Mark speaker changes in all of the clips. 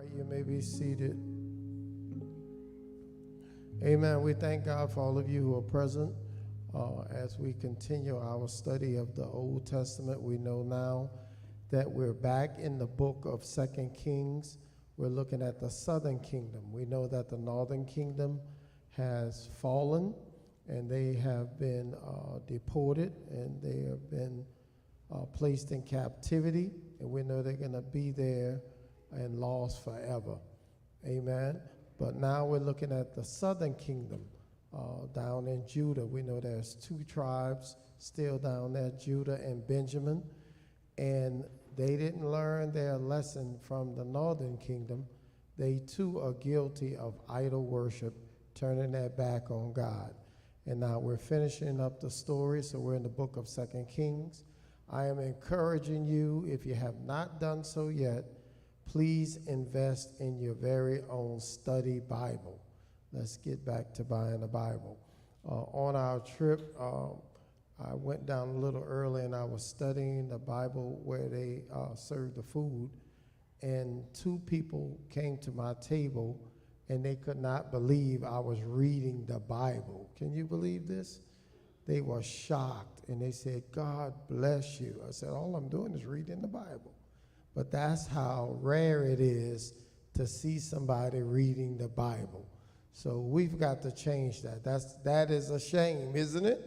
Speaker 1: right, you may be seated. Amen. We thank God for all of you who are present. As we continue our study of the Old Testament, we know now that we're back in the book of 2 Kings. We're looking at the southern kingdom. We know that the northern kingdom has fallen, and they have been deported, and they have been placed in captivity, and we know they're going to be there and lost forever. Amen. But now we're looking at the southern kingdom down in Judah. We know there's two tribes still down there, Judah and Benjamin, and they didn't learn their lesson from the northern kingdom. They too are guilty of idol worship, turning their back on God. And now we're finishing up the story, so we're in the book of 2 Kings. I am encouraging you, if you have not done so yet, please invest in your very own study Bible. Let's get back to buying a Bible. On our trip, I went down a little early and I was studying the Bible where they served the food, and two people came to my table and they could not believe I was reading the Bible. Can you believe this? They were shocked and they said, "God bless you." I said, "All I'm doing is reading the Bible." But that's how rare it is to see somebody reading the Bible. So we've got to change that. That is a shame, isn't it?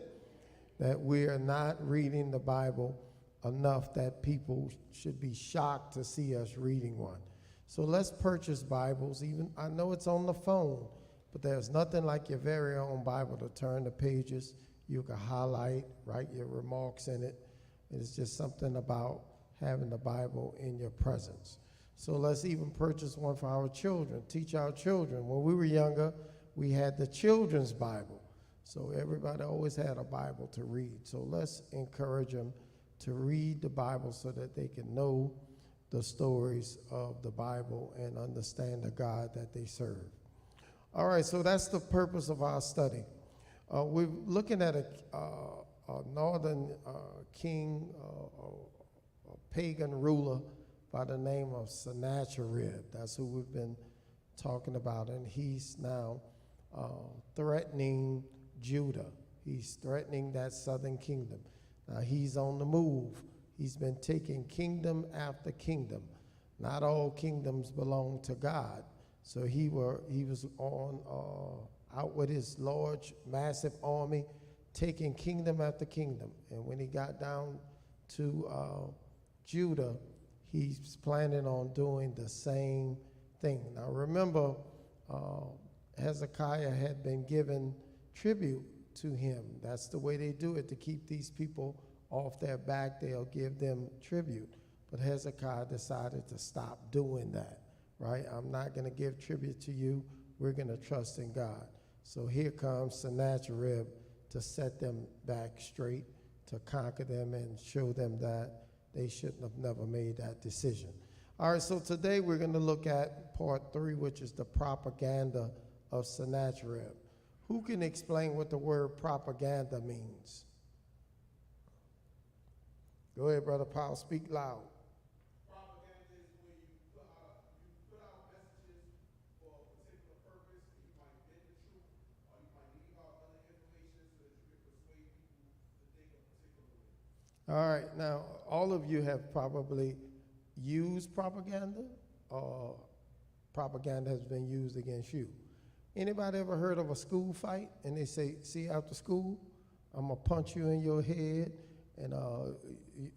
Speaker 1: That we are not reading the Bible enough that people should be shocked to see us reading one. So let's purchase Bibles. Even I know it's on the phone, but there's nothing like your very own Bible to turn the pages. You can highlight, write your remarks in it. It's just something about having the Bible in your presence. So let's even purchase one for our children, teach our children. When we were younger, we had the children's Bible. So everybody always had a Bible to read. So let's encourage them to read the Bible so that they can know the stories of the Bible and understand the God that they serve. All right, so that's the purpose of our study. We're looking at a northern king, a pagan ruler by the name of Sennacherib. That's who we've been talking about, and he's now threatening Judah. He's threatening that southern kingdom. Now he's on the move. He's been taking kingdom after kingdom. Not all kingdoms belong to God. So he was on out with his large, massive army, taking kingdom after kingdom. And when he got down to Judah, he's planning on doing the same thing. Now remember, Hezekiah had been given tribute to him. That's the way they do it, to keep these people off their back. They'll give them tribute. But Hezekiah decided to stop doing that, right? I'm not going to give tribute to you. We're going to trust in God. So here comes Sennacherib to set them back straight, to conquer them and show them that they shouldn't have never made that decision. All right, so today we're going to look at part 3, which is the propaganda of Sennacherib. Who can explain what the word propaganda means? Go ahead, Brother Powell, speak loud.
Speaker 2: Propaganda is when you put out messages for a particular purpose, and you might bend the truth, or you might leave out other information so that you can persuade people to think a particular way.
Speaker 1: All right, now all of you have probably used propaganda, or propaganda has been used against you. Anybody ever heard of a school fight and they say, "See, after school, I'm gonna punch you in your head, and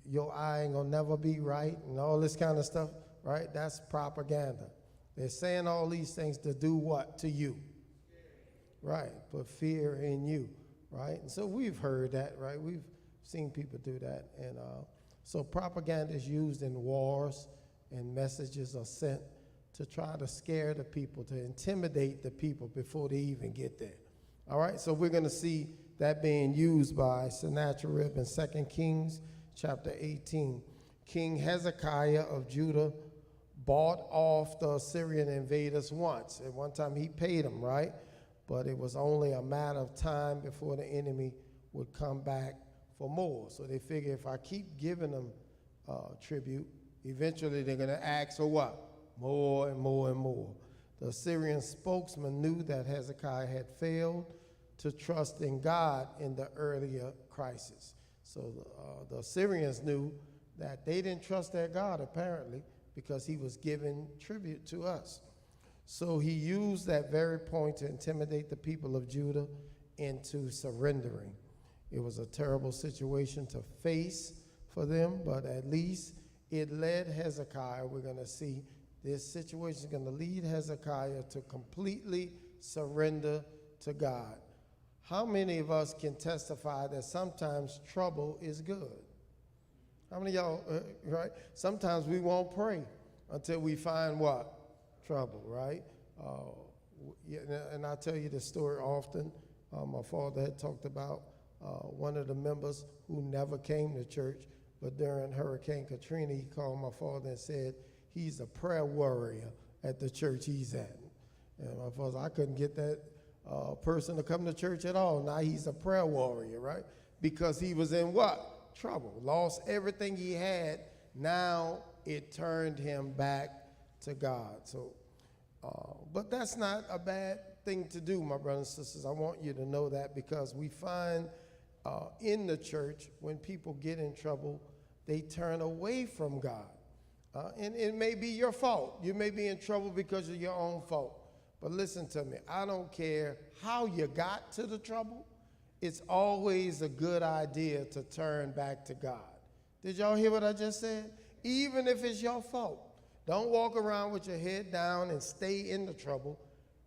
Speaker 1: your eye ain't gonna never be right," and all this kind of stuff, right? That's propaganda. They're saying all these things to do what to you? Right, put fear in you, right? And so we've heard that, right? We've seen people do that. And so propaganda is used in wars, and messages are sent to try to scare the people, to intimidate the people before they even get there. All right, so we're going to see that being used by Sennacherib in 2 Kings chapter 18. King Hezekiah of Judah bought off the Assyrian invaders once. At one time he paid them, right? But it was only a matter of time before the enemy would come back for more. So they figure if I keep giving them tribute, eventually they're going to ask for what? more and more and more. The Assyrian spokesman knew that Hezekiah had failed to trust in God in the earlier crisis. So the Assyrians knew that they didn't trust their God, apparently, because he was giving tribute to us. So he used that very point to intimidate the people of Judah into surrendering. It was a terrible situation to face for them, but at least it led Hezekiah. We're going to see this situation is going to lead Hezekiah to completely surrender to God. How many of us can testify that sometimes trouble is good? How many of y'all, right? Sometimes we won't pray until we find what? Trouble, right? And I tell you this story often. My father had talked about one of the members who never came to church, but during Hurricane Katrina, he called my father and said, he's a prayer warrior at the church he's at. And my father, I couldn't get that person to come to church at all. Now he's a prayer warrior, right? Because he was in what? Trouble. Lost everything he had. Now it turned him back to God. So, but that's not a bad thing to do, my brothers and sisters. I want you to know that, because we find in the church, when people get in trouble, they turn away from God. And it may be your fault. You may be in trouble because of your own fault. But listen to me. I don't care how you got to the trouble. It's always a good idea to turn back to God. Did y'all hear what I just said? Even if it's your fault. Don't walk around with your head down and stay in the trouble.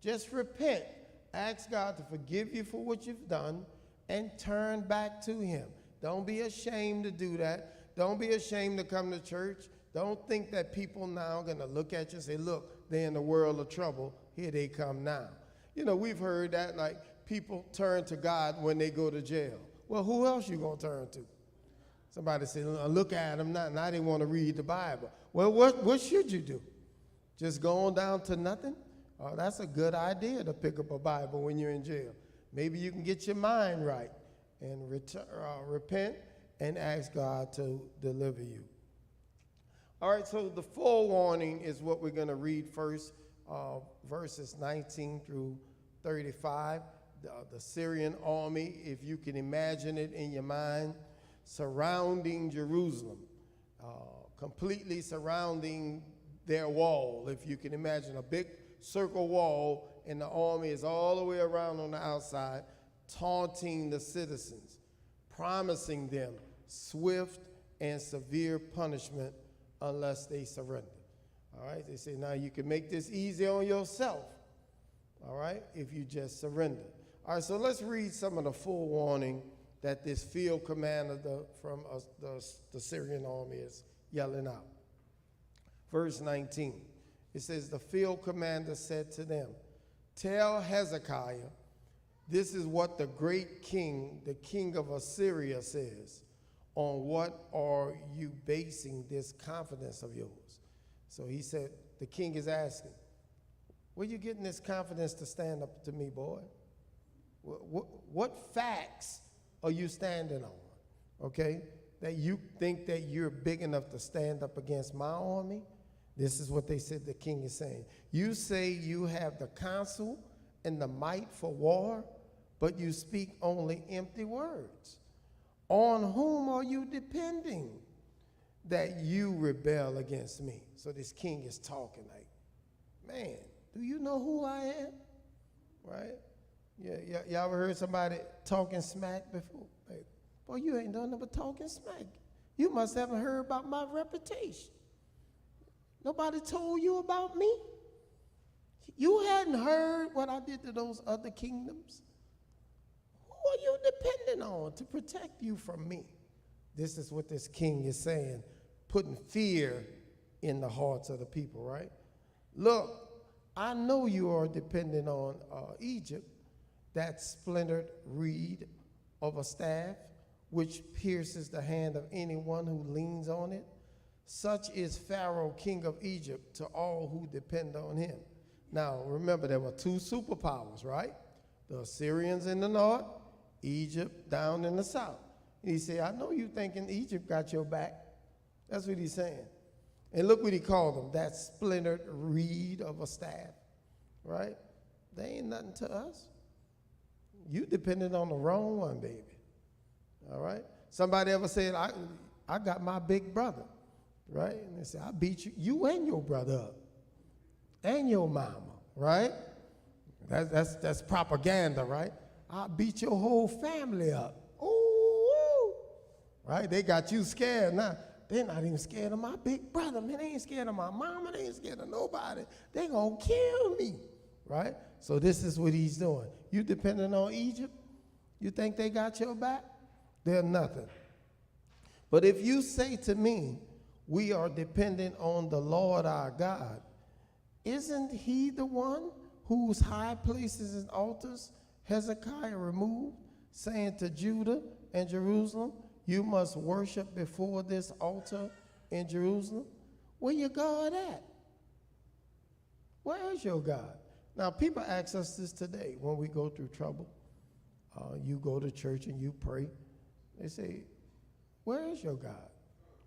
Speaker 1: Just repent. Ask God to forgive you for what you've done and turn back to him. Don't be ashamed to do that. Don't be ashamed to come to church. Don't think that people now are going to look at you and say, look, they're in the world of trouble. Here they come now. You know, we've heard that, like, people turn to God when they go to jail. Well, who else you going to turn to? Somebody said, look at them now. Now they want to read the Bible. Well, what should you do? Just go on down to nothing? That's a good idea to pick up a Bible when you're in jail. Maybe you can get your mind right and repent and ask God to deliver you. All right, so the forewarning is what we're going to read first, verses 19 through 35. The Syrian army, if you can imagine it in your mind, surrounding Jerusalem, completely surrounding their wall. If you can imagine a big circle wall, and the army is all the way around on the outside, taunting the citizens, promising them swift and severe punishment unless they surrender. All right, they say, now you can make this easy on yourself, all right, if you just surrender. All right, so let's read some of the forewarning that this field commander from the Syrian army is yelling out. Verse 19, it says, the field commander said to them, tell Hezekiah, this is what the great king, the king of Assyria, says. On what are you basing this confidence of yours? So he said, the king is asking, where you getting this confidence to stand up to me, boy? What facts are you standing on, okay? That you think that you're big enough to stand up against my army? This is what they said the king is saying. You say you have the counsel and the might for war, but you speak only empty words. On whom are you depending that you rebel against me? So this king is talking like, man, do you know who I am? Right? Yeah, y'all ever heard somebody talking smack before? Like, boy, you ain't done nothing but talking smack. You must haven't heard about my reputation. Nobody told you about me? You hadn't heard what I did to those other kingdoms? Who are you depending on to protect you from me? This is what this king is saying, putting fear in the hearts of the people, right? Look, I know you are dependent on Egypt, that splintered reed of a staff, which pierces the hand of anyone who leans on it. Such is Pharaoh, king of Egypt, to all who depend on him. Now, remember, there were two superpowers, right? The Assyrians in the north, Egypt down in the south. And he said, I know you thinking Egypt got your back. That's what he's saying. And look what he called them, that splintered reed of a staff, right? They ain't nothing to us. You depended on the wrong one, baby. All right? Somebody ever said, I got my big brother, right? And they said, I beat you and your brother up, and your mama, right? That's propaganda, right? I beat your whole family up. Ooh, right? They got you scared now. They're not even scared of my big brother, man. They ain't scared of my mama. They ain't scared of nobody. They gonna kill me, right? So this is what he's doing. You depending on Egypt? You think they got your back? They're nothing. But if you say to me, we are dependent on the Lord our God, isn't he the one whose high places and altars Hezekiah removed, saying to Judah and Jerusalem, you must worship before this altar in Jerusalem? Where your God at? Where is your God? Now, people ask us this today when we go through trouble. You go to church and you pray. They say, where is your God?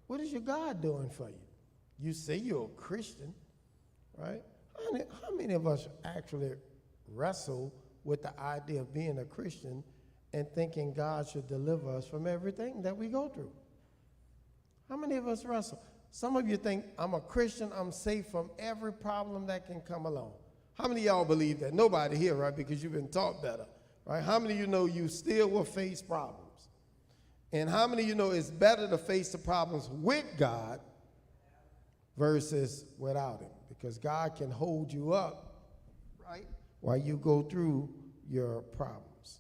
Speaker 1: What is your God doing for you? You say you're a Christian, right? How many of us actually wrestle with the idea of being a Christian and thinking God should deliver us from everything that we go through? How many of us wrestle? Some of you think, I'm a Christian, I'm safe from every problem that can come along. How many of y'all believe that? Nobody here, right? Because you've been taught better, right? How many of you know you still will face problems? And how many of you know it's better to face the problems with God versus without him? Because God can hold you up, right, while you go through your problems.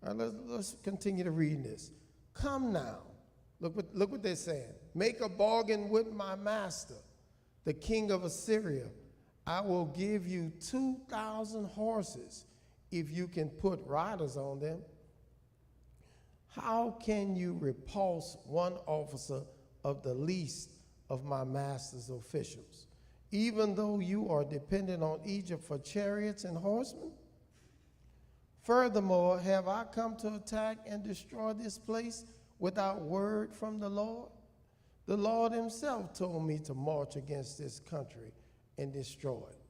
Speaker 1: All right, let's continue to read this. Come now. Look what they're saying. Make a bargain with my master, the king of Assyria. I will give you 2,000 horses if you can put riders on them. How can you repulse one officer of the least of my master's officials, even though you are dependent on Egypt for chariots and horsemen? Furthermore, have I come to attack and destroy this place without word from the Lord? The Lord himself told me to march against this country and destroy it.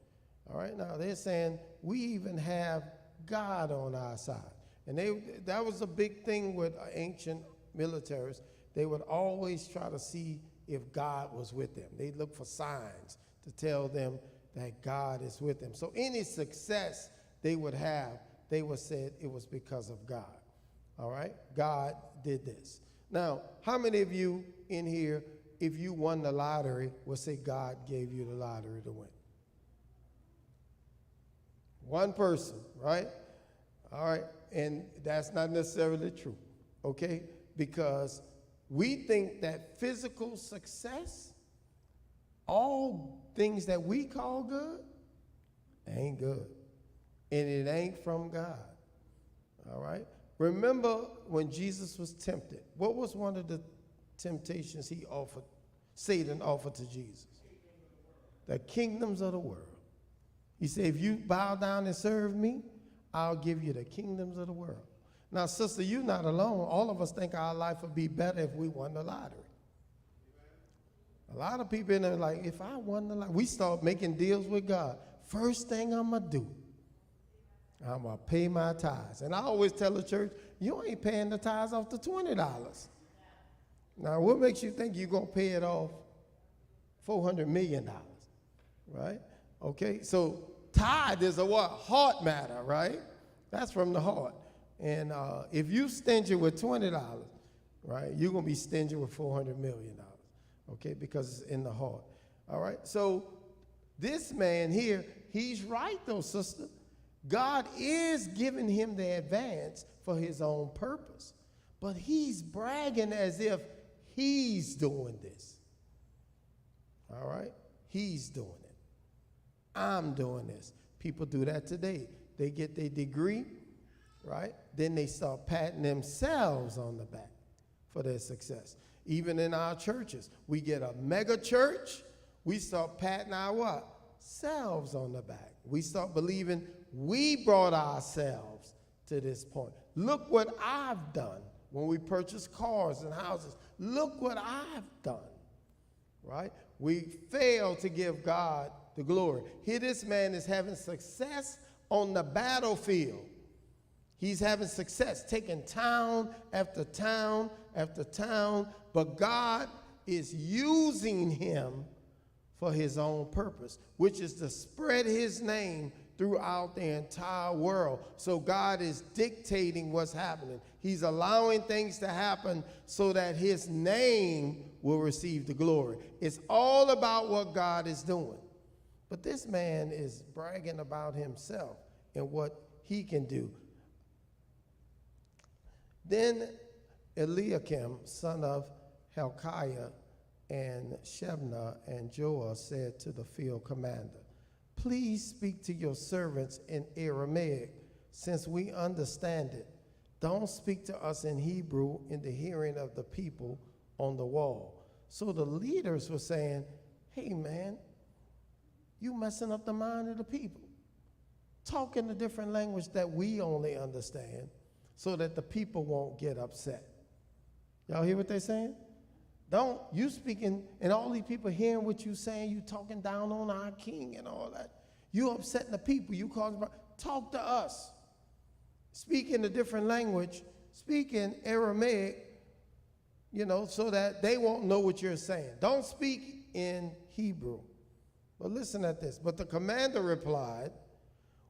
Speaker 1: All right, now they're saying we even have God on our side. And that was a big thing with ancient militaries. They would always try to see if God was with them. They'd look for signs to tell them that God is with them. So any success they would have, they would say it was because of God. All right? God did this. Now, how many of you in here, if you won the lottery, would say God gave you the lottery to win? One person, right? All right, and that's not necessarily true, okay? Because we think that physical success, all things that we call good, ain't good. And it ain't from God, all right? Remember when Jesus was tempted, what was one of the temptations Satan offered to Jesus? The kingdoms of the world. He said, if you bow down and serve me, I'll give you the kingdoms of the world. Now, sister, you're not alone. All of us think our life would be better if we won the lottery. A lot of people in there are like, if I won the lottery, we start making deals with God. First thing I'm going to do, I'm going to pay my tithes. And I always tell the church, you ain't paying the tithes off the $20. Now, what makes you think you're going to pay it off $400 million, right? Okay, so tithe is a what? Heart matter, right? That's from the heart. And if you stingy with $20, right, you're going to be stingy with $400 million, okay, because it's in the heart. All right, so this man here, he's right though, sister. God is giving him the advance for his own purpose, but he's bragging as if he's doing this. All right, he's doing it. I'm doing this. People do that today. They get their degree, right? Then they start patting themselves on the back for their success. Even in our churches, we get a mega church, we start patting our what? Selves on the back. We start believing we brought ourselves to this point. Look what I've done when we purchase cars and houses. Look what I've done, right? We fail to give God the glory. Here this man is having success on the battlefield. He's having success, taking town after town after town, but God is using him for his own purpose, which is to spread his name throughout the entire world. So God is dictating what's happening. He's allowing things to happen so that his name will receive the glory. It's all about what God is doing. But this man is bragging about himself and what he can do. Then Eliakim, son of Hilkiah, and Shebna and Joah said to the field commander, please speak to your servants in Aramaic, since we understand it. Don't speak to us in Hebrew in the hearing of the people on the wall. So the leaders were saying, hey man, you messing up the mind of the people. Talk in a different language that we only understand so that the people won't get upset. Y'all hear what they're saying? Don't, you speaking, and all these people hearing what you saying, you talking down on our king and all that. You upsetting the people, you causing, talk to us. Speak in a different language, speak in Aramaic, so that they won't know what you're saying. Don't speak in Hebrew. But listen at this. But the commander replied,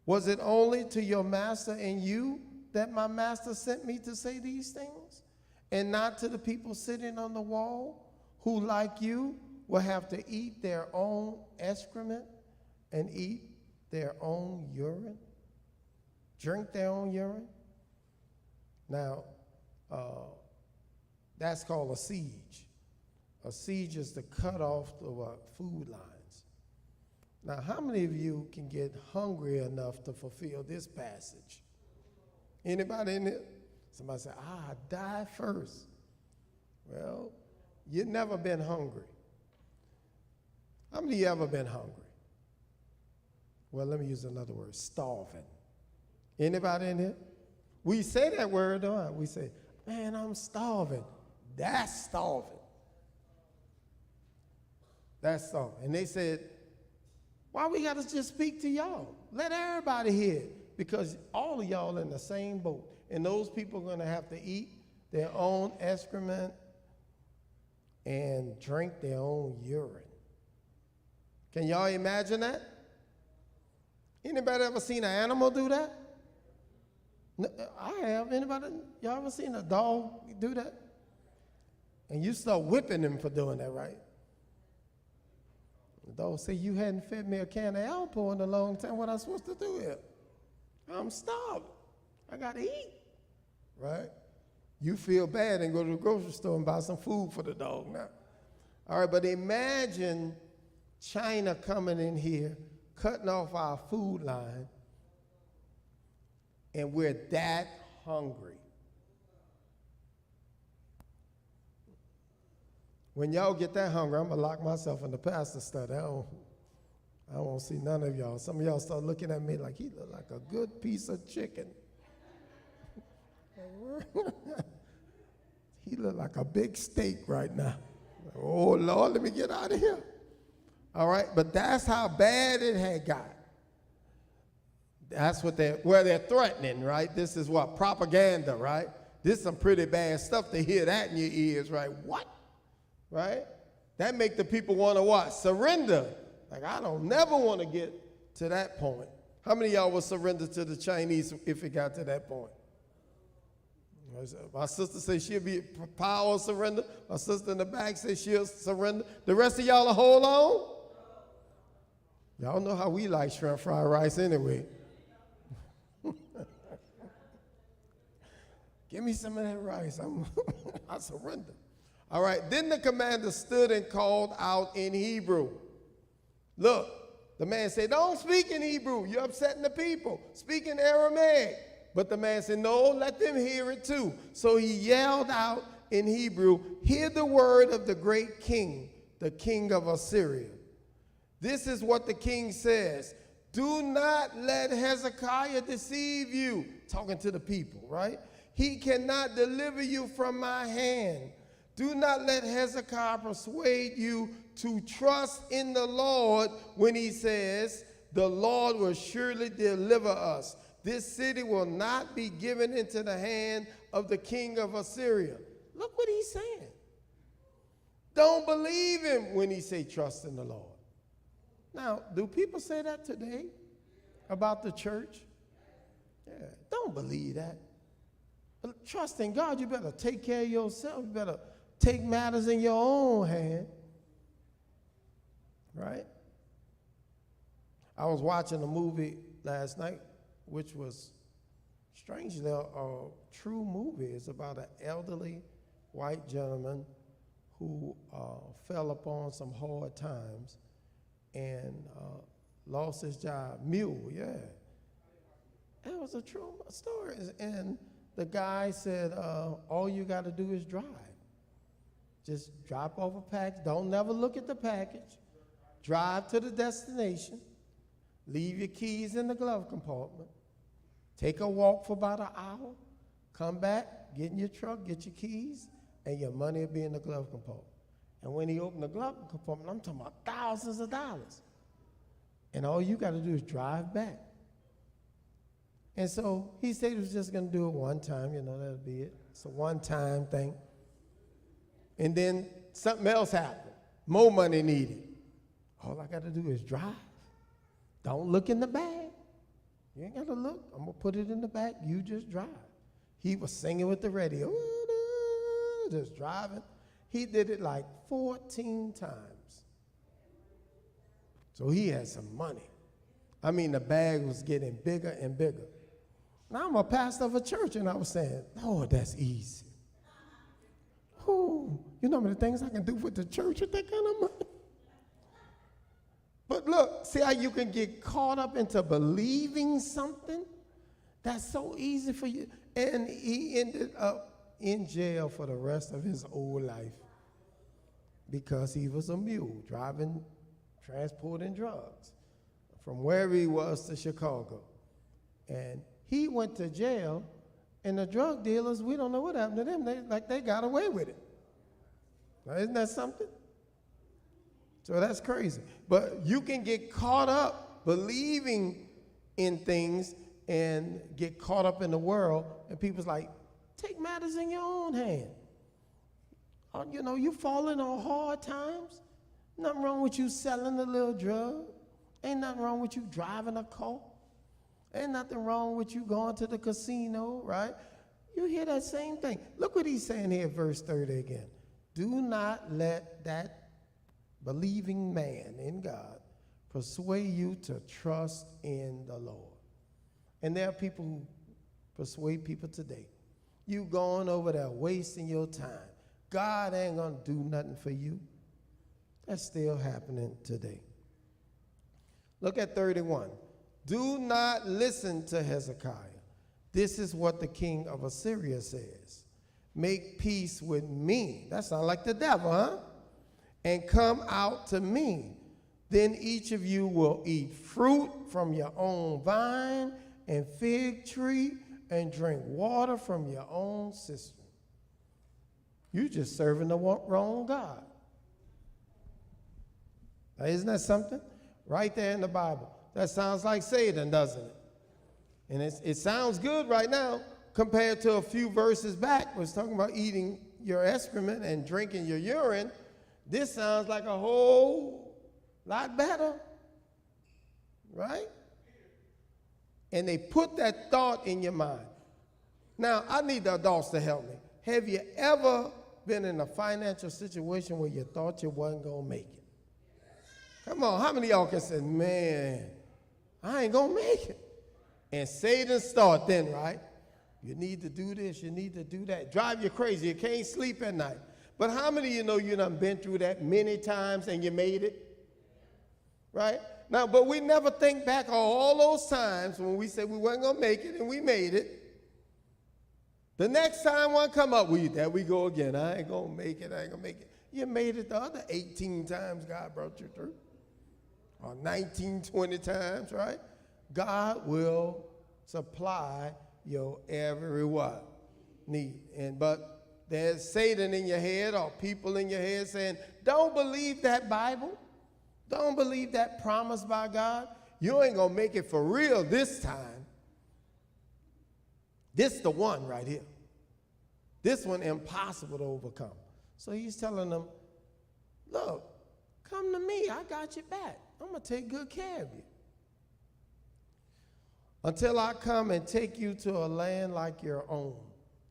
Speaker 1: was it only to your master and you that my master sent me to say these things? And not to the people sitting on the wall, who, like you, will have to eat their own excrement and eat their own urine, drink their own urine? Now, that's called a siege. A siege is to cut off the food lines. Now, how many of you can get hungry enough to fulfill this passage? Anybody in here? Somebody say, I die first. Well, you've never been hungry. How many of you ever been hungry? Well, let me use another word, starving. Anybody in here? We say that word, don't we? We say, man, I'm starving. That's starving. That's starving. And they said, why we got to just speak to y'all? Let everybody hear it. Because all of y'all in the same boat. And those people are going to have to eat their own excrement and drink their own urine. Can y'all imagine that? Anybody ever seen an animal do that? No, I have. Anybody? Y'all ever seen a dog do that? And you start whipping them for doing that, right? The dog say, you hadn't fed me a can of Alpo in a long time. What am I supposed to do here? I'm starving. I got to eat. Right? You feel bad and go to the grocery store and buy some food for the dog now. All right, but imagine China coming in here, cutting off our food line, and we're that hungry. When y'all get that hungry, I'm going to lock myself in the pastor study. I won't see none of y'all. Some of y'all start looking at me like he look like a good piece of chicken. He look like a big steak right now. Oh, Lord, let me get out of here. All right, but that's how bad it had got. That's what they're threatening, right? This is what? Propaganda, right? This is some pretty bad stuff to hear that in your ears, right? What? Right? That make the people want to what? Surrender. Like, I don't never want to get to that point. How many of y'all would surrender to the Chinese if it got to that point? My sister says she'll be power surrender. My sister in the back says she'll surrender. The rest of y'all will hold on? Y'all know how we like shrimp fried rice anyway. Give me some of that rice. I surrender. All right, then the commander stood and called out in Hebrew. Look, the man said, don't speak in Hebrew. You're upsetting the people. Speak in Aramaic. But the man said, no, let them hear it too. So he yelled out in Hebrew, hear the word of the great king, the king of Assyria. This is what the king says. Do not let Hezekiah deceive you. Talking to the people, right? He cannot deliver you from my hand. Do not let Hezekiah persuade you to trust in the Lord when he says, the Lord will surely deliver us. This city will not be given into the hand of the king of Assyria. Look what he's saying. Don't believe him when he say trust in the Lord. Now, do people say that today about the church? Yeah, don't believe that. But trust in God, you better take care of yourself. You better take matters in your own hand. Right? I was watching a movie last night, which was strangely a true movie. It's about an elderly white gentleman who fell upon some hard times and lost his job. Mule, yeah. It was a true story. And the guy said, all you got to do is drive. Just drop off a package. Don't never look at the package. Drive to the destination. Leave your keys in the glove compartment. Take a walk for about an hour. Come back, get in your truck, get your keys, and your money will be in the glove compartment. And when he opened the glove compartment, I'm talking about thousands of dollars. And all you got to do is drive back. And so he said he was just going to do it one time, that'll be it. It's a one-time thing. And then something else happened. More money needed. All I got to do is drive. Don't look in the bag. You ain't got to look. I'm going to put it in the back. You just drive. He was singing with the radio, just driving. He did it like 14 times. So he had some money. I mean, the bag was getting bigger and bigger. Now, I'm a pastor of a church, and I was saying, Lord, that's easy. Oh, you know how many things I can do with the church with that kind of money? But look, see how you can get caught up into believing something? That's so easy for you. And he ended up in jail for the rest of his old life because he was a mule, transporting drugs from wherever he was to Chicago. And he went to jail, and the drug dealers, we don't know what happened to them. They got away with it. Now, isn't that something? So that's crazy. But you can get caught up believing in things and get caught up in the world, and people's like, take matters in your own hand. You falling on hard times. Nothing wrong with you selling a little drug. Ain't nothing wrong with you driving a car. Ain't nothing wrong with you going to the casino, right? You hear that same thing. Look what he's saying here, verse 30 again. Do not let that believing man in God persuade you to trust in the Lord. And there are people who persuade people today. You going over there wasting your time. God ain't going to do nothing for you. That's still happening today. Look at 31. Do not listen to Hezekiah. This is what the king of Assyria says. Make peace with me. That sounds like the devil, huh? And come out to me. Then each of you will eat fruit from your own vine and fig tree and drink water from your own cistern. You're just serving the wrong God. Now, isn't that something? Right there in the Bible. That sounds like Satan, doesn't it? And it sounds good right now compared to a few verses back. Was talking about eating your excrement and drinking your urine. This sounds like a whole lot better, right? And they put that thought in your mind. Now, I need the adults to help me. Have you ever been in a financial situation where you thought you wasn't going to make it? Come on, how many of y'all can say, man, I ain't going to make it? And Satan start then, right? You need to do this, you need to do that. Drive you crazy, you can't sleep at night. But how many of you know you done been through that many times and you made it? Right? Now, but we never think back on all those times when we said we weren't going to make it and we made it. The next time one come up, there we go again. I ain't going to make it, I ain't going to make it. You made it the other 18 times God brought you through. Or 19, 20 times, right? God will supply your every what? Need. But There's Satan in your head or people in your head saying, don't believe that Bible. Don't believe that promise by God. You ain't going to make it for real this time. This the one right here. This one impossible to overcome. So he's telling them, look, come to me. I got your back. I'm going to take good care of you. Until I come and take you to a land like your own.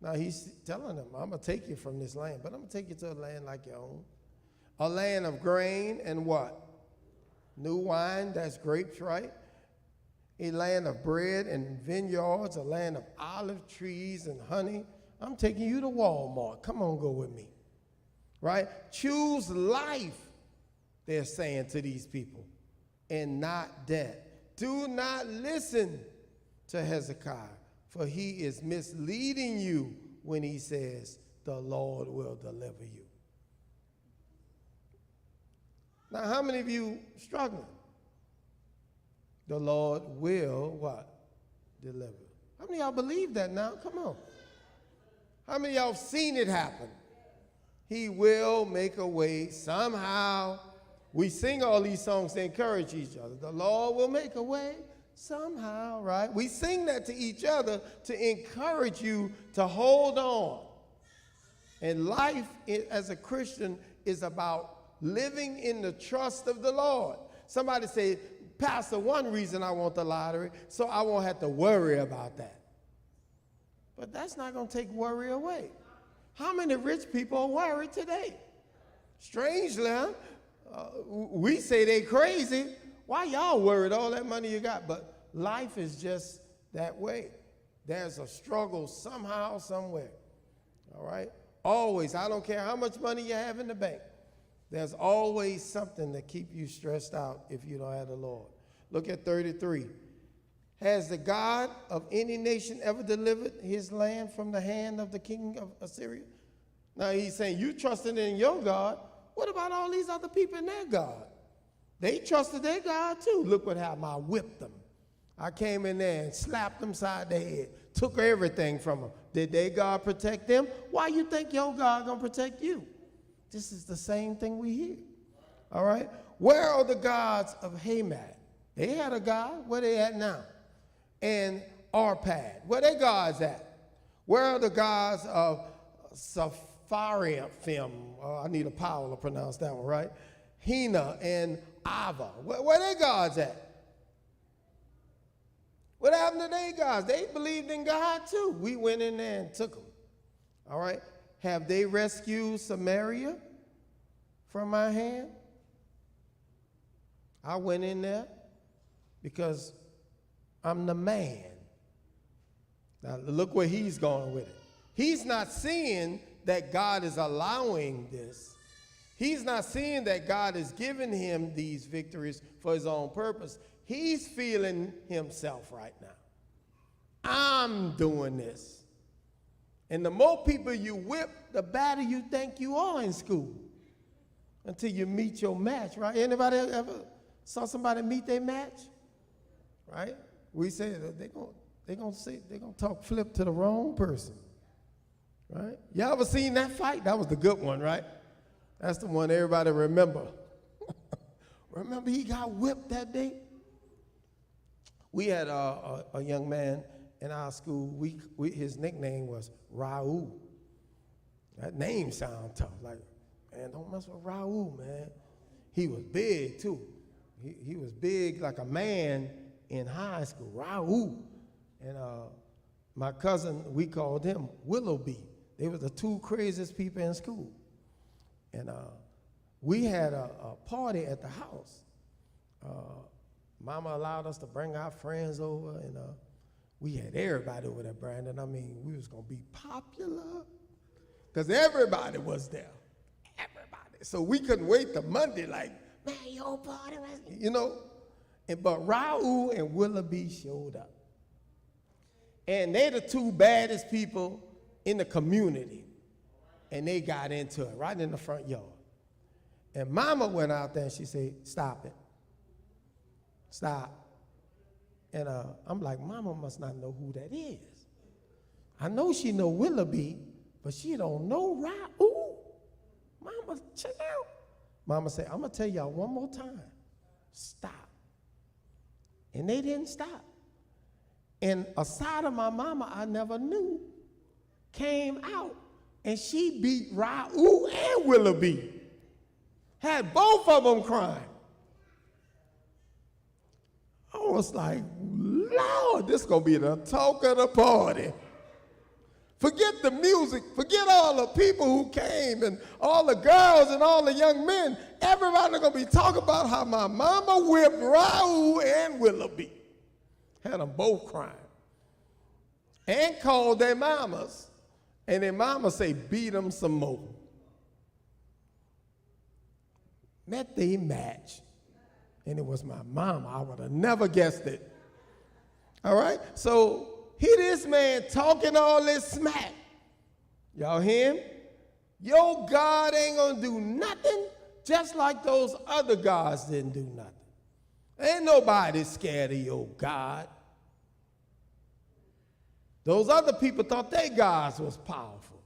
Speaker 1: Now he's telling them, I'm going to take you from this land, but I'm going to take you to a land like your own. A land of grain and what? New wine, that's grapes, right? A land of bread and vineyards, a land of olive trees and honey. I'm taking you to Walmart. Come on, go with me. Right? Choose life, they're saying to these people, and not death. Do not listen to Hezekiah, for he is misleading you when he says, the Lord will deliver you. Now, how many of you struggling? The Lord will what? Deliver. How many of y'all believe that now? Come on. How many of y'all seen it happen? He will make a way somehow. We sing all these songs to encourage each other. The Lord will make a way somehow, right? We sing that to each other to encourage you to hold on. And life as a Christian is about living in the trust of the Lord. Somebody say, Pastor, one reason I want the lottery, so I won't have to worry about that. But that's not going to take worry away. How many rich people are worried today? Strangely, huh? We say they crazy. Why y'all worried all that money you got? But life is just that way. There's a struggle somehow, somewhere. All right? Always. I don't care how much money you have in the bank. There's always something to keep you stressed out if you don't have the Lord. Look at 33. Has the God of any nation ever delivered his land from the hand of the king of Assyria? Now he's saying, you trusted in your God. What about all these other people in their God? They trusted their God too. Look what happened. I whipped them. I came in there and slapped them side their head. Took everything from them. Did their God protect them? Why you think your God gonna protect you? This is the same thing we hear. All right? Where are the gods of Hamat? They had a God. Where they at now? And Arpad. Where they gods at? Where are the gods of Sepharvaim? I need a Powell to pronounce that one, right? Hena and Ava. Where they gods at? What happened to their gods? They believed in God too. We went in there and took them. All right? Have they rescued Samaria from my hand? I went in there because I'm the man. Now look where he's going with it. He's not seeing that God is allowing this. He's not seeing that God is giving him these victories for his own purpose. He's feeling himself right now. I'm doing this. And the more people you whip, the better you think you are in school. Until you meet your match, right? Anybody ever saw somebody meet their match? Right? We say they're gonna talk flip to the wrong person. Right? Y'all ever seen that fight? That was the good one, right? That's the one everybody remember. Remember he got whipped that day? We had a young man in our school. His nickname was Raul. That name sounds tough. Like, man, don't mess with Raul, man. He was big too. He was big like a man in high school. Raul. And my cousin, we called him Willoughby. They were the two craziest people in school. And we had a party at the house. Mama allowed us to bring our friends over, and we had everybody over there, Brandon. I mean, we was gonna be popular because everybody was there. Everybody. So we couldn't wait till Monday, like, man, your party was, you know. But Raul and Willoughby showed up. And they're the two baddest people in the community. And they got into it right in the front yard. And Mama went out there and she said, stop it. Stop. And I'm like, Mama must not know who that is. I know she know Willoughby, but she don't know Raul. Mama, check out. Mama said, I'm going to tell y'all one more time. Stop. And they didn't stop. And a side of my mama I never knew came out, and she beat Raul and Willoughby. Had both of them crying. I was like, Lord, this is going to be the talk of the party. Forget the music. Forget all the people who came and all the girls and all the young men. Everybody going to be talking about how my mama whipped Raul and Willoughby. Had them both crying. And called their mamas. And their mama say, beat them some more. Met they match. And it was my mama. I would have never guessed it. All right? So hear this man talking all this smack. Y'all hear him? Your God ain't gonna do nothing, just like those other gods didn't do nothing. Ain't nobody scared of your God. Those other people thought their gods was powerful.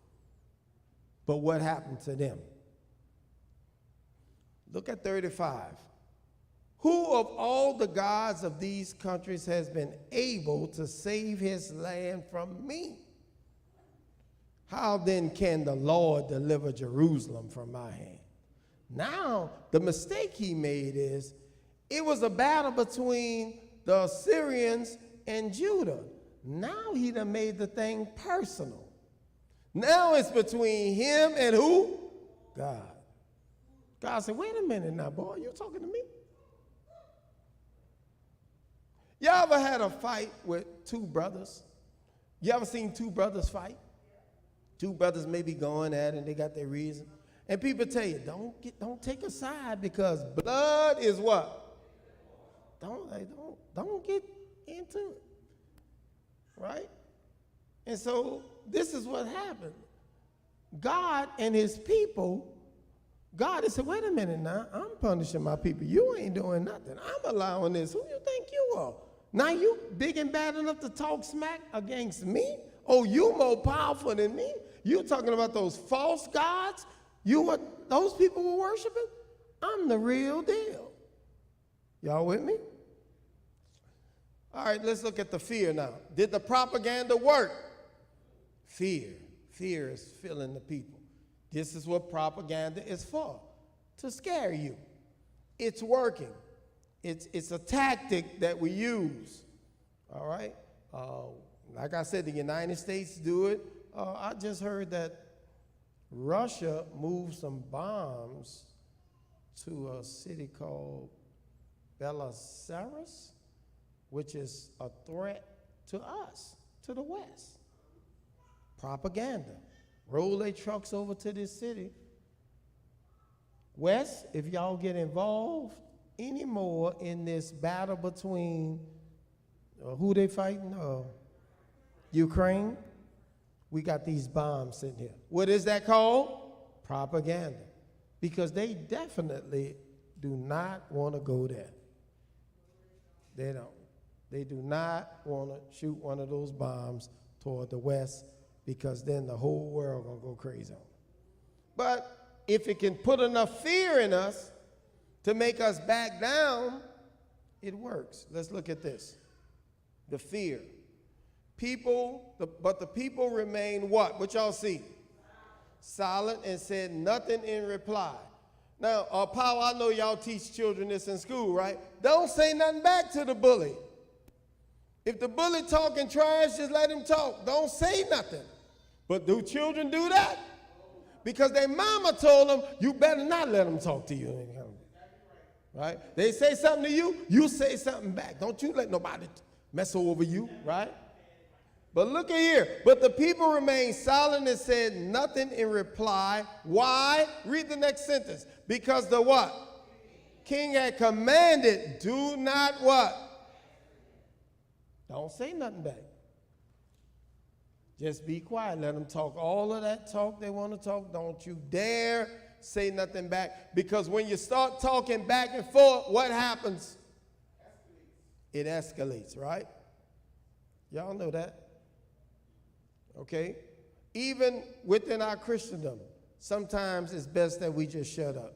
Speaker 1: But what happened to them? Look at 35. Who of all the gods of these countries has been able to save his land from me? How then can the Lord deliver Jerusalem from my hand? Now, the mistake he made is, it was a battle between the Assyrians and Judah. Now he done made the thing personal. Now it's between him and who? God. God said, wait a minute now, boy, you talking to me? Y'all ever had a fight with two brothers? You ever seen two brothers fight? Two brothers may be going at it and they got their reason. And people tell you, don't take a side because blood is what? Don't get into it. Right? And so this is what happened. God and his people, God has said, wait a minute now, I'm punishing my people. You ain't doing nothing. I'm allowing this. Who you think you are? Now you big and bad enough to talk smack against me? Oh, you more powerful than me? You talking about those false gods? Those people were worshiping? I'm the real deal. Y'all with me? All right, let's look at the fear now. Did the propaganda work? Fear. Fear is filling the people. This is what propaganda is for, to scare you. It's working. It's a tactic that we use, all right? Like I said, the United States do it. I just heard that Russia moved some bombs to a city called Belarus, which is a threat to us, to the West. Propaganda. Roll their trucks over to this city. West, if y'all get involved anymore in this battle between, who they fighting? Ukraine. We got these bombs sitting here. What is that called? Propaganda. Because they definitely do not want to go there. They don't. They do not want to shoot one of those bombs toward the West because then the whole world going to go crazy on them. But if it can put enough fear in us to make us back down, it works. Let's look at this. The fear. But the people remain what? What y'all see? Silent and said nothing in reply. Now, Paul, I know y'all teach children this in school, right? Don't say nothing back to the bully. If the bully talking trash, just let him talk. Don't say nothing. But do children do that? Because their mama told them, you better not let them talk to you. Right? They say something to you, you say something back. Don't you let nobody mess over you, right? But look at here. But the people remained silent and said nothing in reply. Why? Read the next sentence. Because the what? King had commanded, do not what? Don't say nothing back. Just be quiet. Let them talk all of that talk they want to talk. Don't you dare say nothing back. Because when you start talking back and forth, what happens? It escalates, right? Y'all know that. Okay? even within our Christendom, sometimes it's best that we just shut up.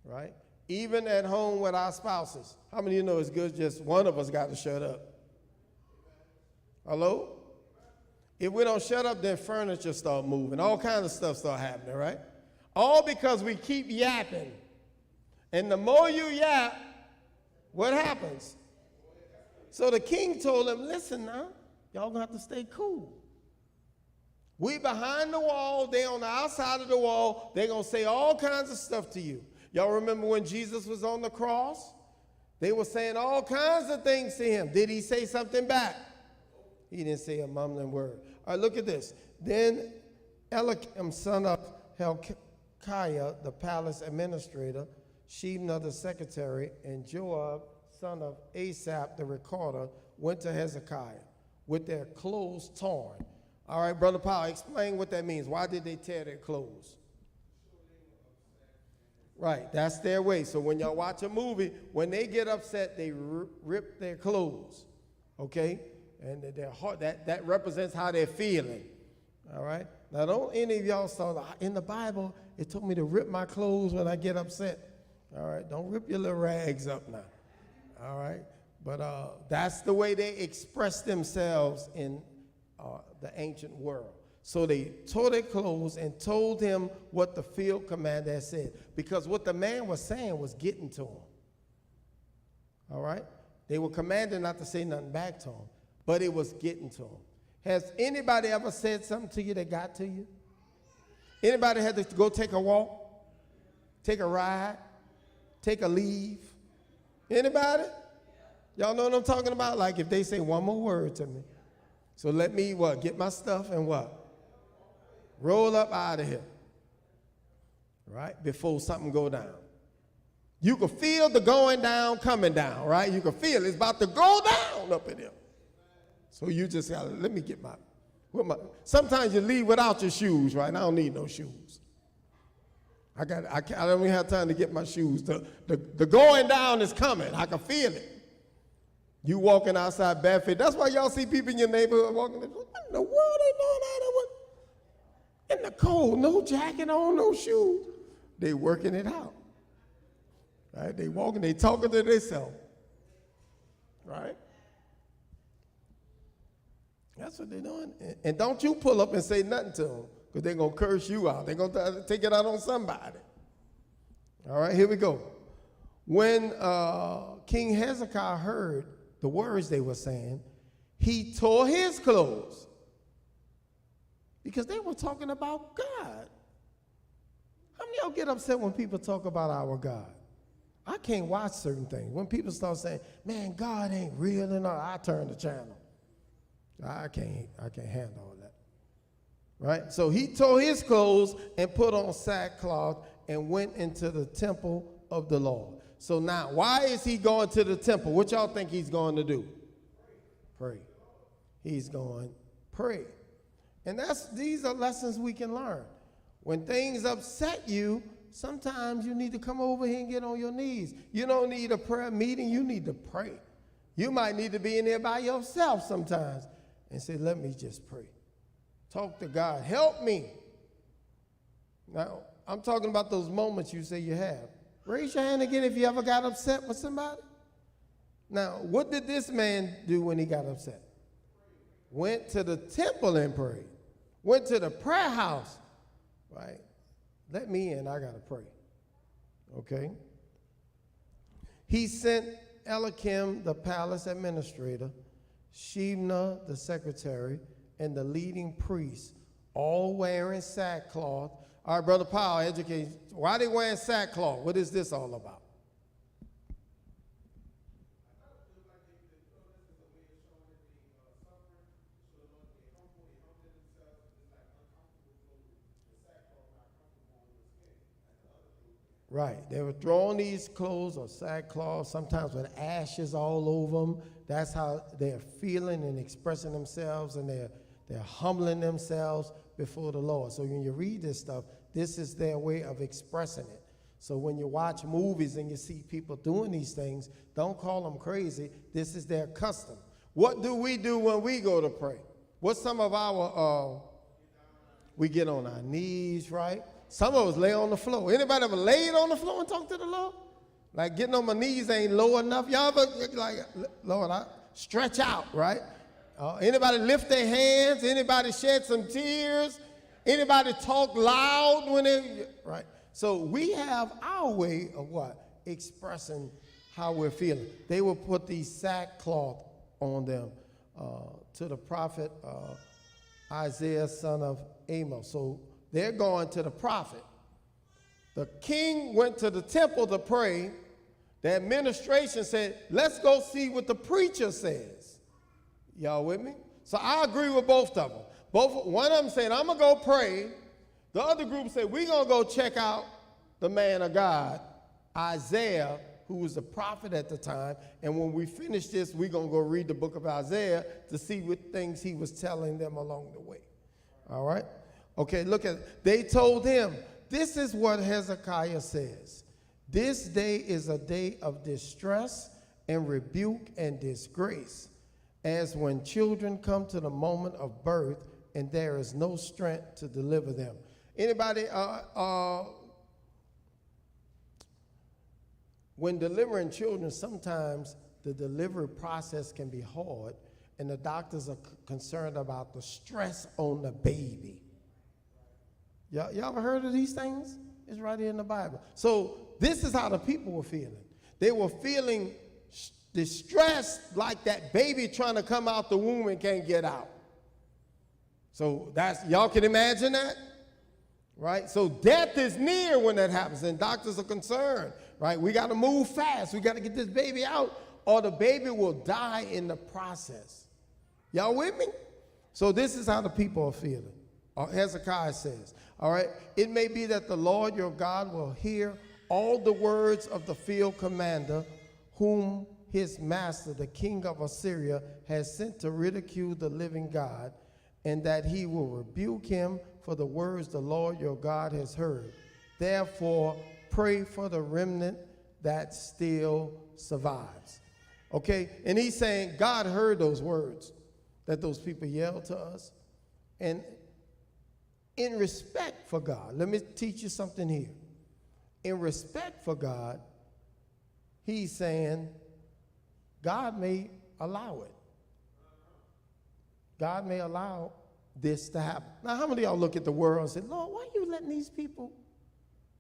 Speaker 1: Right? Even at home with our spouses. How many of you know it's good just one of us got to shut up? Hello? If we don't shut up, then furniture start moving. All kinds of stuff start happening, right? All because we keep yapping. And the more you yap, what happens? So the king told him, listen now, y'all gonna have to stay cool. We behind the wall, they on the outside of the wall, they gonna say all kinds of stuff to you. Y'all remember when Jesus was on the cross? They were saying all kinds of things to him. Did he say something back? He didn't say a mumbling word. All right, look at this. Then Eliakim, son of Hilkiah, the palace administrator, Shebna, the secretary, and Joab, son of Asaph, the recorder, went to Hezekiah with their clothes torn. All right, Brother Powell, explain what that means. Why did they tear their clothes? Right, that's their way. So when y'all watch a movie, when they get upset, they rip their clothes, okay? And their heart, that represents how they're feeling, all right? Now, don't any of y'all saw, in the Bible, it told me to rip my clothes when I get upset. All right, don't rip your little rags up now, all right? But that's the way they express themselves in the ancient world. So they tore their clothes and told him what the field commander had said, because what the man was saying was getting to him, all right? They were commanded not to say nothing back to him, but it was getting to him. Has anybody ever said something to you that got to you? Anybody had to go take a walk, take a ride, take a leave? Anybody? Y'all know what I'm talking about? Like if they say one more word to me. So let me what? Get my stuff and what? Roll up out of here. Right? Before something go down. You can feel the going down coming down, right? You can feel it's about to go down up in here. So you just gotta, let me get my, sometimes you leave without your shoes, right? I don't need no shoes. I don't even have time to get my shoes. The going down is coming. I can feel it. You walking outside barefoot. That's why y'all see people in your neighborhood walking. What in the world they doing out there? In the cold, no jacket on, no shoes. They working it out. Right? They walking, they talking to themselves. Right? That's what they're doing. And don't you pull up and say nothing to them, because they're going to curse you out. They're going to take it out on somebody. All right, here we go. When King Hezekiah heard the words they were saying, he tore his clothes, because they were talking about God. How many of y'all get upset when people talk about our God? I can't watch certain things. When people start saying, man, God ain't real and all, I turn the channel. I can't handle all that. Right? So he tore his clothes and put on sackcloth and went into the temple of the Lord. So now, why is he going to the temple? What y'all think he's going to do? Pray. He's going pray. And these are lessons we can learn. When things upset you, sometimes you need to come over here and get on your knees. You don't need a prayer meeting, you need to pray. You might need to be in there by yourself sometimes and say, let me just pray. Talk to God. Help me. Now, I'm talking about those moments you say you have. Raise your hand again if you ever got upset with somebody. Now, what did this man do when he got upset? Went to the temple and prayed. Went to the prayer house. Right? Let me in, I got to pray. Okay? He sent Eliakim, the palace administrator, Shebna, the secretary, and the leading priests, all wearing sackcloth. All right, Brother Powell, educate. Why are they wearing sackcloth? What is this all about? Right. They were throwing these clothes or sackcloth, sometimes with ashes all over them. That's how they're feeling and expressing themselves, and they're humbling themselves before the Lord. So when you read this stuff, this is their way of expressing it. So when you watch movies and you see people doing these things, don't call them crazy. This is their custom. What do we do when we go to pray? What's some of our, we get on our knees, right? Some of us lay on the floor. Anybody ever laid on the floor and talked to the Lord? Like getting on my knees ain't low enough. Y'all ever, like, Lord, I stretch out, right? Anybody lift their hands? Anybody shed some tears? Anybody talk loud when they, right? So we have our way of what? Expressing how we're feeling. They will put these sackcloth on them to the prophet Isaiah, son of Amos. So they're going to the prophet. The king went to the temple to pray. The administration said, let's go see what the preacher says. Y'all with me? So I agree with both of them. One of them said, I'm going to go pray. The other group said, we're going to go check out the man of God, Isaiah, who was a prophet at the time. And when we finish this, we're going to go read the book of Isaiah to see what things he was telling them along the way. All right? Okay, look at it. They told him, this is what Hezekiah says. This day is a day of distress and rebuke and disgrace, as when children come to the moment of birth and there is no strength to deliver them. Anybody, when delivering children, sometimes the delivery process can be hard, and the doctors are concerned about the stress on the baby. Y'all ever heard of these things? It's right here in the Bible. So this is how the people were feeling. They were feeling distressed, like that baby trying to come out the womb and can't get out. So that's, y'all can imagine that? Right? So death is near when that happens, and doctors are concerned, right? We got to move fast. We got to get this baby out, or the baby will die in the process. Y'all with me? So this is how the people are feeling. Hezekiah says, all right, it may be that the Lord your God will hear all the words of the field commander whom his master, the king of Assyria, has sent to ridicule the living God, and that he will rebuke him for the words the Lord your God has heard. Therefore, pray for the remnant that still survives. Okay, and he's saying God heard those words that those people yelled to us. And in respect for God, let me teach you something here. In respect for God, he's saying God may allow it. God may allow this to happen. Now, how many of y'all look at the world and say, Lord, why are you letting these people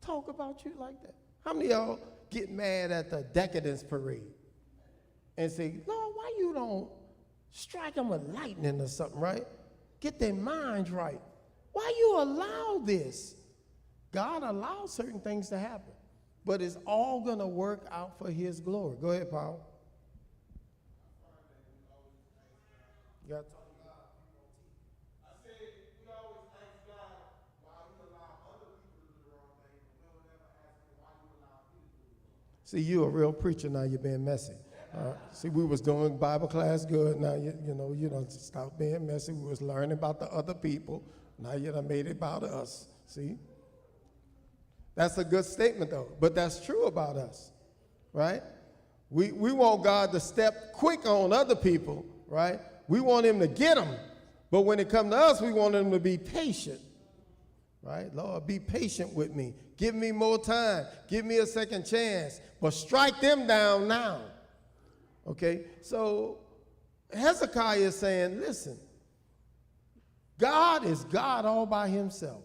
Speaker 1: talk about you like that? How many of y'all get mad at the decadence parade and say, Lord, why you don't strike them with lightning or something, right? Get their minds right. Why you allow this? God allows certain things to happen, but it's all going to work out for his glory. Go ahead, Paul. You got to talk.
Speaker 2: I said we always ask God why he allow other people to do the wrong thing, but we'll never ask him why you allow me to do the wrong thing.
Speaker 1: See, you a real preacher now. You're being messy. See, we was doing Bible class good. Now you don't stop being messy. We was learning about the other people. Now you done made it about us. See, that's a good statement though. But that's true about us, right? We want God to step quick on other people, right? We want him to get them. But when it comes to us, we want him to be patient, right? Lord, be patient with me. Give me more time. Give me a second chance. But strike them down now. Okay? So Hezekiah is saying, listen, God is God all by himself.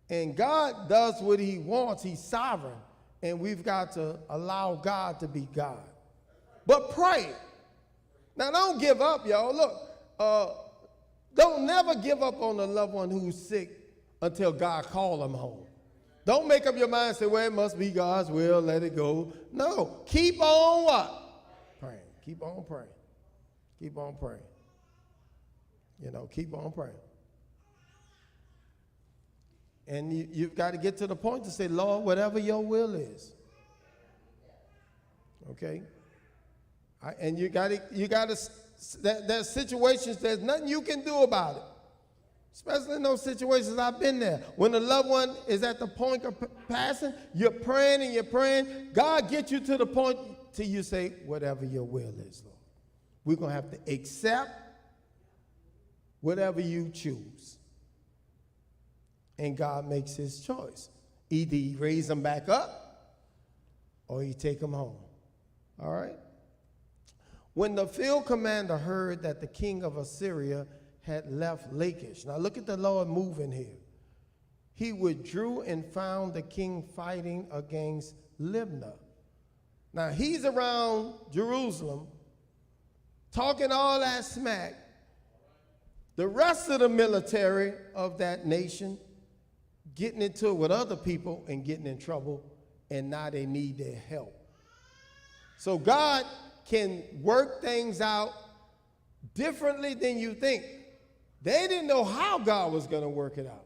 Speaker 1: And God does what he wants. He's sovereign. And we've got to allow God to be God. But pray. Now, don't give up, y'all. Look, don't never give up on a loved one who's sick until God call them home. Don't make up your mind and say, well, it must be God's will, let it go. No, keep on what? Praying. Keep on praying. Keep on praying. Keep on praying. And you've got to get to the point to say, Lord, whatever your will is. Okay? And you got to, there's situations, there's nothing you can do about it. Especially in those situations, I've been there. When a loved one is at the point of passing, you're praying and you're praying. God gets you to the point till you say, whatever your will is, Lord. We're going to have to accept whatever you choose. And God makes his choice. Either he raise them back up or he take them home. All right? When the field commander heard that the king of Assyria had left Lachish, now look at the Lord moving here. He withdrew and found the king fighting against Libnah. Now he's around Jerusalem talking all that smack. The rest of the military of that nation getting into it with other people and getting in trouble, and now they need their help. So God can work things out differently than you think. They didn't know how God was going to work it out.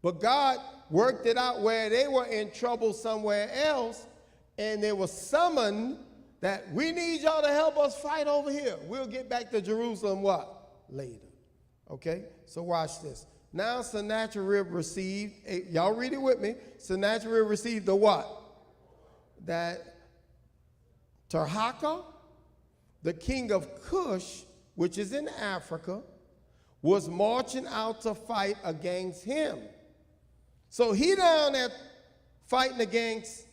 Speaker 1: But God worked it out where they were in trouble somewhere else, and they were summoned that we need y'all to help us fight over here. We'll get back to Jerusalem what? Later. Okay? So watch this. Now Sennacherib received, y'all read it with me. Sennacherib received the what? That Tirhakah, the king of Cush, which is in Africa, was marching out to fight against him. So he down there fighting against,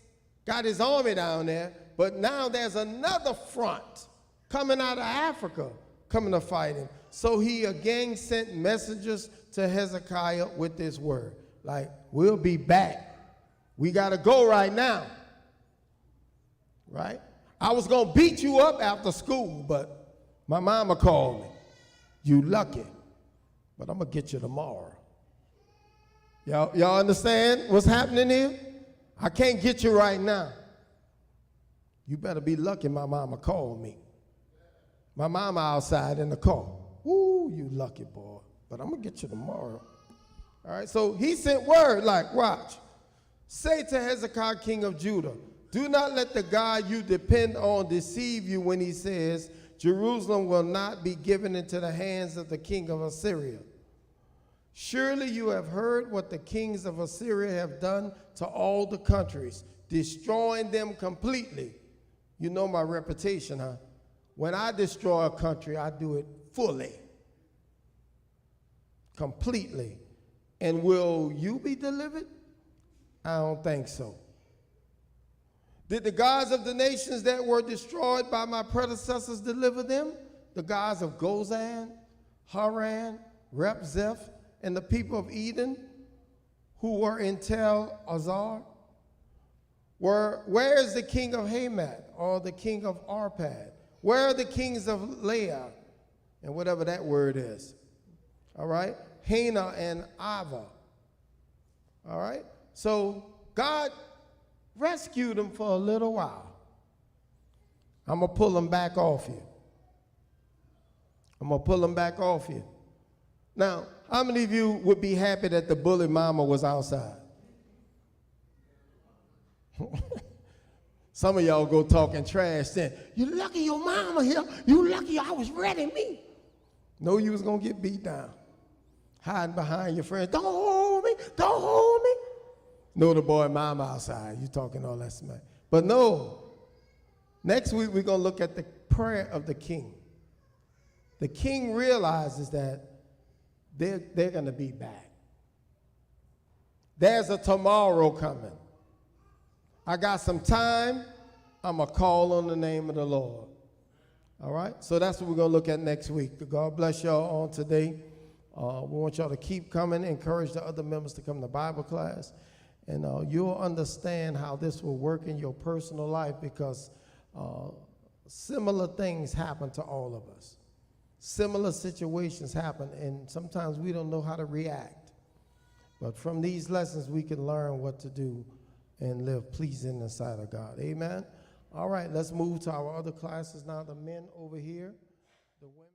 Speaker 1: got his army down there, but now there's another front coming out of Africa coming to fight him. So he again sent messengers to Hezekiah with this word, like, we'll be back. We got to go right now. Right? I was going to beat you up after school, but my mama called me. You lucky, but I'm going to get you tomorrow. Y'all understand what's happening here? I can't get you right now. You better be lucky my mama called me. My mama outside in the car. Woo, you lucky boy, but I'm going to get you tomorrow. All right, so he sent word like, watch. Say to Hezekiah, king of Judah, do not let the God you depend on deceive you when he says, Jerusalem will not be given into the hands of the king of Assyria. Surely you have heard what the kings of Assyria have done to all the countries, destroying them completely. You know my reputation, huh? When I destroy a country, I do it fully, completely. And will you be delivered? I don't think so. Did the gods of the nations that were destroyed by my predecessors deliver them? The gods of Gozan, Haran, Repzeph, and the people of Eden who were in Tel Azar? Where is the king of Hamath or the king of Arpad? Where are the kings of Leah and whatever that word is? All right? Hena and Ava. All right? So God rescued them for a little while. I'm going to pull them back off you. I'm going to pull them back off you. Now, how many of you would be happy that the bully mama was outside? Some of y'all go talking trash saying, you lucky your mama here. You lucky I was ready, me. No, you was going to get beat down. Hiding behind your friends. Don't hold me. Don't hold me. No, the boy mama outside. You talking all that smack. But no. Next week, we're going to look at the prayer of the king. The king realizes that they're going to be back. There's a tomorrow coming. I got some time. I'm going to call on the name of the Lord. All right? So that's what we're going to look at next week. God bless y'all on today. We want y'all to keep coming, encourage the other members to come to Bible class. And you'll understand how this will work in your personal life because similar things happen to all of us. Similar situations happen, and sometimes we don't know how to react. But from these lessons, we can learn what to do and live pleasing in the sight of God. Amen? All right, let's move to our other classes now. The men over here, the women.